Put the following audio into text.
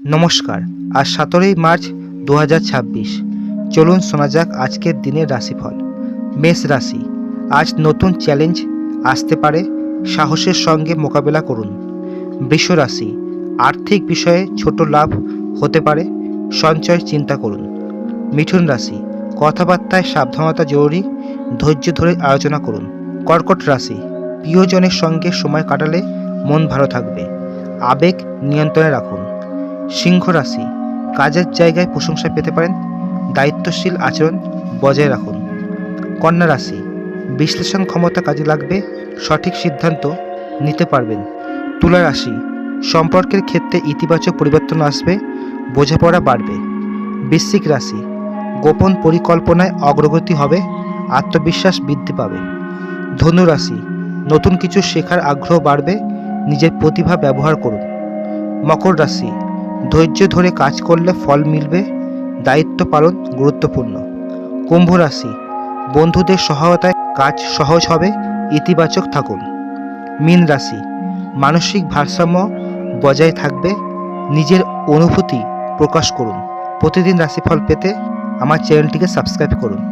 নমস্কার। আজ 17ই মার্চ 2026। চলুন শোনা যাক আজকের দিনের রাশিফল। মেষ রাশি, আজ নতুন চ্যালেঞ্জ আসতে পারে, সাহসের সঙ্গে মোকাবেলা করুন। বৃষ রাশি, আর্থিক বিষয়ে ছোট লাভ হতে পারে, সঞ্চয় চিন্তা করুন। মিথুন রাশি, কথাবার্তায় সাবধানতা জরুরি, ধৈর্য ধরে আলোচনা করুন। কর্কট রাশি, প্রিয়জনের সঙ্গে সময় কাটালে মন ভালো থাকবে, আবেগ নিয়ন্ত্রণে রাখুন। সিংহ রাশি, কাজের জায়গায় প্রশংসা পেতে পারেন, দায়িত্বশীল আচরণ বজায় রাখুন। কন্যা রাশি, বিশ্লেষণ ক্ষমতা কাজে লাগবে, সঠিক সিদ্ধান্ত নিতে পারবেন। তুলা রাশি, সম্পর্কের ক্ষেত্রে ইতিবাচক পরিবর্তন আসবে, বোঝাপড়া বাড়বে। বৃশ্চিক রাশি, গোপন পরিকল্পনায় অগ্রগতি হবে, আত্মবিশ্বাস বৃদ্ধি পাবে। ধনু রাশি, নতুন কিছু শেখার আগ্রহ বাড়বে, নিজের প্রতিভা ব্যবহার করুন। মকর রাশি, ধৈর্য ধরে কাজ করলে ফল মিলবে, দায়িত্ব পালন গুরুত্বপূর্ণ। কুম্ভ রাশি, বন্ধুদের সহায়তায় কাজ সহজ হবে, ইতিবাচক থাকুন। মীন রাশি, মানসিক ভারসাম্য বজায় থাকবে, নিজের অনুভূতি প্রকাশ করুন। প্রতিদিন রাশিফল পেতে আমার চ্যানেলটিকে সাবস্ক্রাইব করুন।